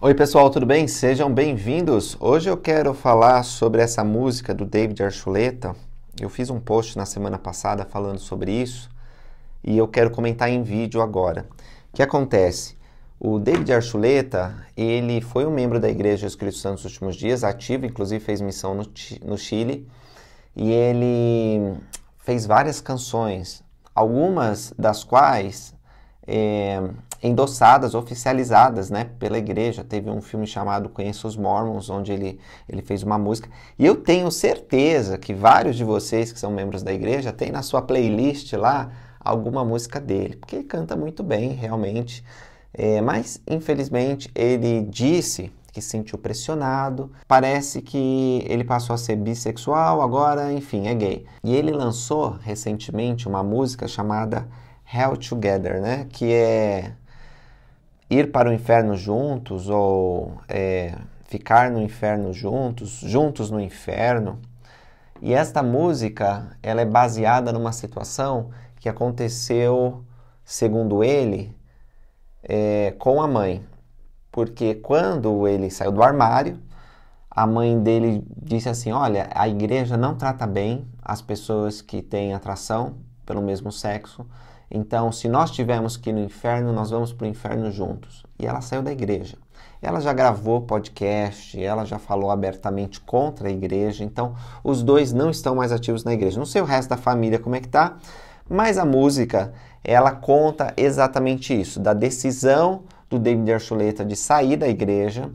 Oi pessoal, tudo bem? Sejam bem-vindos! Hoje eu quero falar sobre essa música do David Archuleta. Eu fiz um post na semana passada falando sobre isso e eu quero comentar em vídeo agora. O que acontece? O David Archuleta, ele foi um membro da Igreja Jesus Cristo Santos nos últimos dias, ativo, inclusive fez missão no Chile, e ele fez várias canções, algumas das quais endossadas, oficializadas, né, pela igreja. Teve um filme chamado Conheça os Mormons, onde ele fez uma música. E eu tenho certeza que vários de vocês que são membros da igreja têm na sua playlist lá alguma música dele, porque ele canta muito bem, realmente. Mas, infelizmente, ele disse que se sentiu pressionado. Parece que ele passou a ser bissexual, agora, enfim, é gay. E ele lançou recentemente uma música chamada Hell Together, né? Que é ir para o inferno juntos ou ficar no inferno juntos, juntos no inferno. E esta música, ela é baseada numa situação que aconteceu, segundo ele, com a mãe. Porque quando ele saiu do armário, a mãe dele disse assim: olha, a igreja não trata bem as pessoas que têm atração pelo mesmo sexo. Então, se nós tivermos que ir no inferno, nós vamos para o inferno juntos. E ela saiu da igreja. Ela já gravou podcast, ela já falou abertamente contra a igreja. Então, os dois não estão mais ativos na igreja. Não sei o resto da família como é que tá, mas a música, ela conta exatamente isso, da decisão do David Archuleta de sair da igreja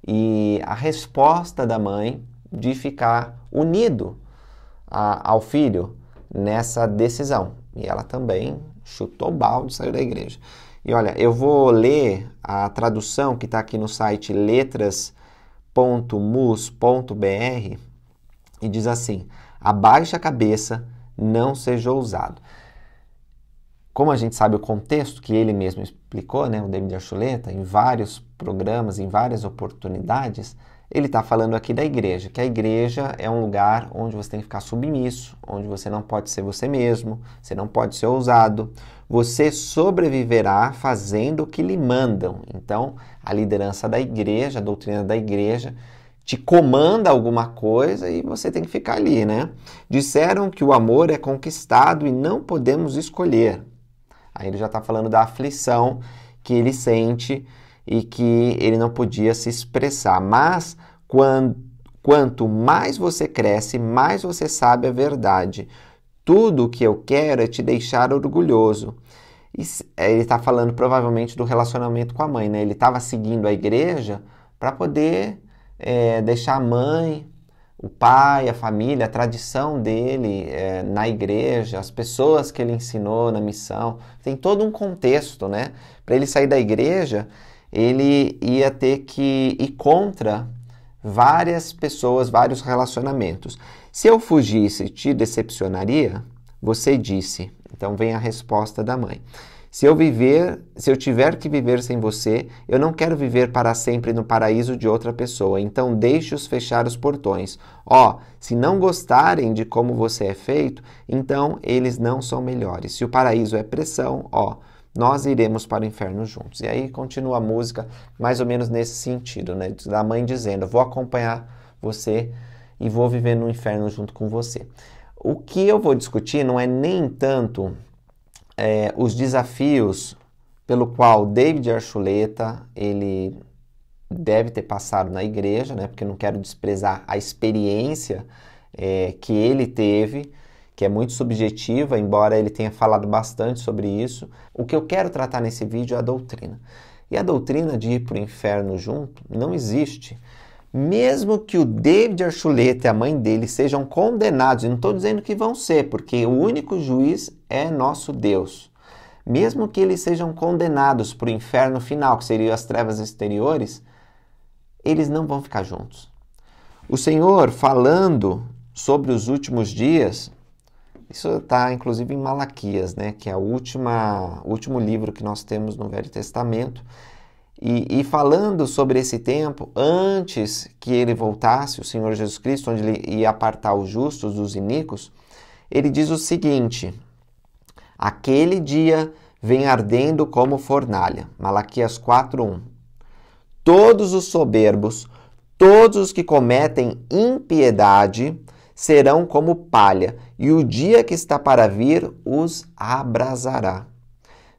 e a resposta da mãe de ficar unido ao filho nessa decisão. E ela também chutou o balde e saiu da igreja. E olha, eu vou ler a tradução que está aqui no site letras.mus.br e diz assim: abaixe a cabeça, não seja ousado. Como a gente sabe o contexto que ele mesmo explicou, né, o David Archuleta, em vários programas, em várias oportunidades, ele está falando aqui da igreja, que a igreja é um lugar onde você tem que ficar submisso, onde você não pode ser você mesmo, você não pode ser ousado, você sobreviverá fazendo o que lhe mandam. Então, a liderança da igreja, a doutrina da igreja, te comanda alguma coisa e você tem que ficar ali, né? Disseram que o amor é conquistado e não podemos escolher. Aí ele já está falando da aflição que ele sente e que ele não podia se expressar. Mas quanto mais você cresce, mais você sabe a verdade. Tudo o que eu quero é te deixar orgulhoso. Ele está falando provavelmente do relacionamento com a mãe, né? Ele estava seguindo a igreja para poder deixar a mãe, o pai, a família, a tradição dele na igreja, as pessoas que ele ensinou na missão. Tem todo um contexto, né? Para ele sair da igreja, ele ia ter que ir contra várias pessoas, vários relacionamentos. Se eu fugisse, te decepcionaria? Você disse. Então vem a resposta da mãe. Se eu tiver que viver sem você, eu não quero viver para sempre no paraíso de outra pessoa, então deixe-os fechar os portões. Se não gostarem de como você é feito, então eles não são melhores. Se o paraíso é pressão, nós iremos para o inferno juntos. E aí continua a música mais ou menos nesse sentido, né? Da mãe dizendo: eu vou acompanhar você e vou viver no inferno junto com você. O que eu vou discutir não é nem tanto os desafios pelo qual David Archuleta ele deve ter passado na igreja, né? Porque eu não quero desprezar a experiência que ele teve, que é muito subjetiva, embora ele tenha falado bastante sobre isso. O que eu quero tratar nesse vídeo é a doutrina. E a doutrina de ir para o inferno junto não existe. Mesmo que o David Archuleta e a mãe dele sejam condenados, e não estou dizendo que vão ser, porque o único juiz é nosso Deus. Mesmo que eles sejam condenados para o inferno final, que seriam as trevas exteriores, eles não vão ficar juntos. O Senhor, falando sobre os últimos dias, isso está inclusive em Malaquias, né, que é o último livro que nós temos no Velho Testamento, e falando sobre esse tempo, antes que ele voltasse, o Senhor Jesus Cristo, onde ele ia apartar os justos dos iníquos, ele diz o seguinte: aquele dia vem ardendo como fornalha. Malaquias 4:1. todos os soberbos, todos os que cometem impiedade, serão como palha, e o dia que está para vir os abrasará.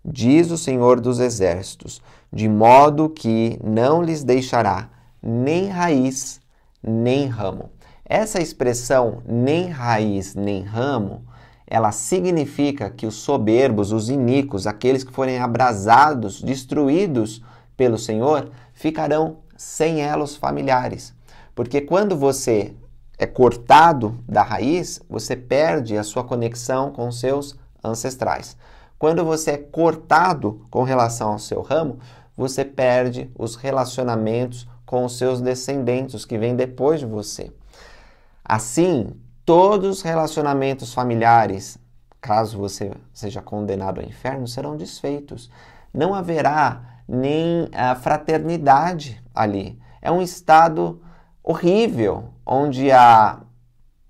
Diz o Senhor dos Exércitos, de modo que não lhes deixará nem raiz, nem ramo. Essa expressão, nem raiz, nem ramo, ela significa que os soberbos, os iníquos, aqueles que forem abrasados, destruídos pelo Senhor, ficarão sem elos familiares. Porque quando você é cortado da raiz, você perde a sua conexão com seus ancestrais. Quando você é cortado com relação ao seu ramo, você perde os relacionamentos com os seus descendentes, os que vêm depois de você. Assim, todos os relacionamentos familiares, caso você seja condenado ao inferno, serão desfeitos. Não haverá nem a fraternidade ali. É um estado horrível, onde há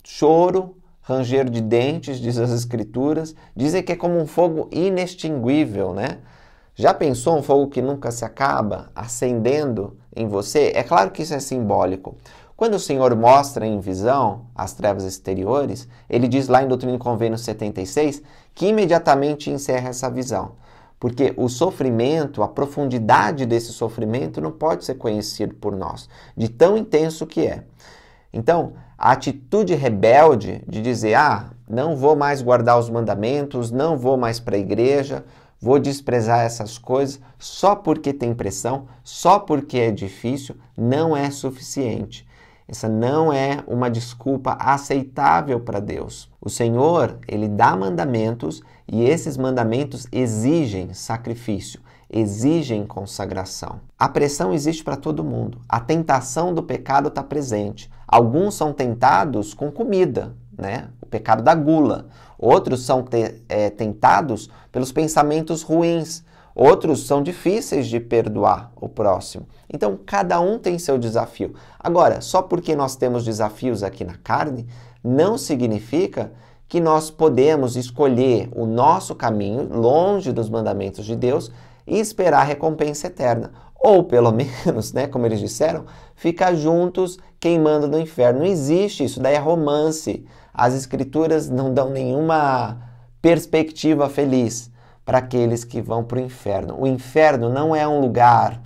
choro, ranger de dentes, diz as Escrituras. Dizem que é como um fogo inextinguível, né? Já pensou um fogo que nunca se acaba, acendendo em você? É claro que isso é simbólico. Quando o Senhor mostra em visão as trevas exteriores, ele diz lá em Doutrina e Convênio 76 que imediatamente encerra essa visão. Porque o sofrimento, a profundidade desse sofrimento não pode ser conhecido por nós, de tão intenso que é. Então, a atitude rebelde de dizer, não vou mais guardar os mandamentos, não vou mais para a igreja, vou desprezar essas coisas, só porque tem pressão, só porque é difícil, não é suficiente. Essa não é uma desculpa aceitável para Deus. O Senhor, ele dá mandamentos e esses mandamentos exigem sacrifício, exigem consagração. A pressão existe para todo mundo. A tentação do pecado está presente. Alguns são tentados com comida, né? O pecado da gula. Outros são tentados pelos pensamentos ruins. Outros são difíceis de perdoar o próximo. Então, cada um tem seu desafio. Agora, só porque nós temos desafios aqui na carne, não significa que nós podemos escolher o nosso caminho, longe dos mandamentos de Deus, e esperar a recompensa eterna. Ou, pelo menos, né, como eles disseram, ficar juntos queimando no inferno. Não existe isso, daí é romance. As Escrituras não dão nenhuma perspectiva feliz para aqueles que vão para o inferno. O inferno não é um lugar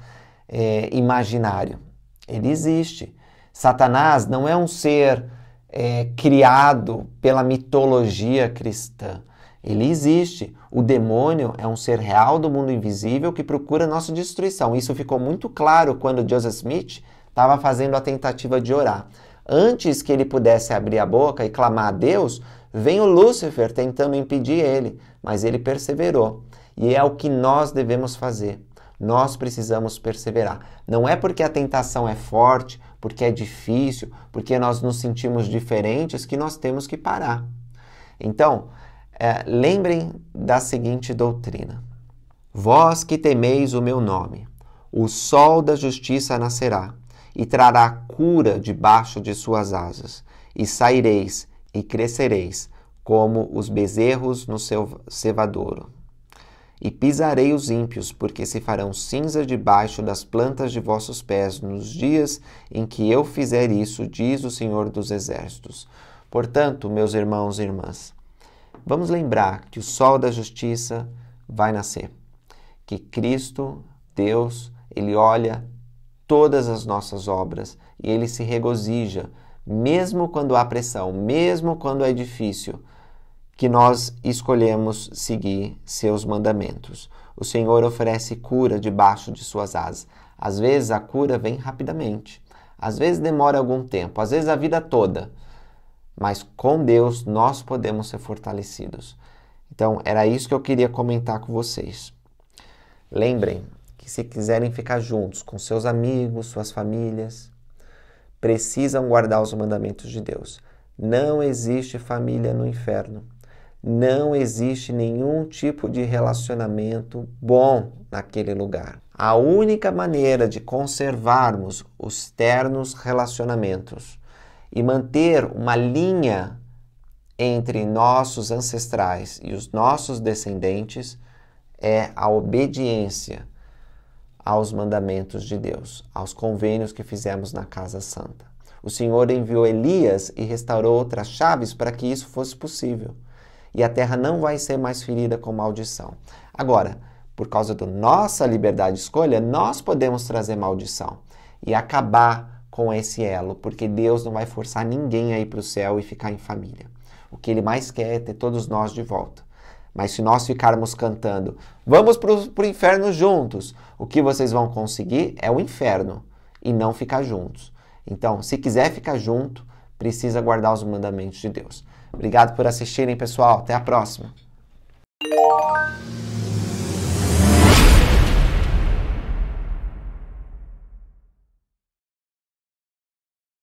imaginário. Ele existe. Satanás não é um ser criado pela mitologia cristã. Ele existe. O demônio é um ser real do mundo invisível que procura nossa destruição. Isso ficou muito claro quando Joseph Smith estava fazendo a tentativa de orar. Antes que ele pudesse abrir a boca e clamar a Deus, vem o Lúcifer tentando impedir ele, mas ele perseverou. E é o que nós devemos fazer. Nós precisamos perseverar. Não é porque a tentação é forte, porque é difícil, porque nós nos sentimos diferentes que nós temos que parar. Então, lembrem da seguinte doutrina. Vós que temeis o meu nome, o sol da justiça nascerá e trará cura debaixo de suas asas, e saireis e crescereis como os bezerros no seu cevadouro. E pisarei os ímpios, porque se farão cinza debaixo das plantas de vossos pés nos dias em que eu fizer isso, diz o Senhor dos Exércitos. Portanto, meus irmãos e irmãs, vamos lembrar que o sol da justiça vai nascer, que Cristo, Deus, Ele olha todas as nossas obras e Ele se regozija, mesmo quando há pressão, mesmo quando é difícil, que nós escolhemos seguir seus mandamentos. O Senhor oferece cura debaixo de suas asas. Às vezes a cura vem rapidamente, às vezes demora algum tempo, às vezes a vida toda. Mas com Deus nós podemos ser fortalecidos. Então era isso que eu queria comentar com vocês. Lembrem que se quiserem ficar juntos com seus amigos, suas famílias, precisam guardar os mandamentos de Deus. Não existe família no inferno. Não existe nenhum tipo de relacionamento bom naquele lugar. A única maneira de conservarmos os ternos relacionamentos e manter uma linha entre nossos ancestrais e os nossos descendentes é a obediência aos mandamentos de Deus, aos convênios que fizemos na Casa Santa. O Senhor enviou Elias e restaurou outras chaves para que isso fosse possível. E a terra não vai ser mais ferida com maldição. Agora, por causa da nossa liberdade de escolha, nós podemos trazer maldição e acabar com esse elo, porque Deus não vai forçar ninguém a ir para o céu e ficar em família. O que Ele mais quer é ter todos nós de volta. Mas se nós ficarmos cantando, vamos para o inferno juntos, o que vocês vão conseguir é o inferno e não ficar juntos. Então, se quiser ficar junto, precisa guardar os mandamentos de Deus. Obrigado por assistirem, pessoal. Até a próxima.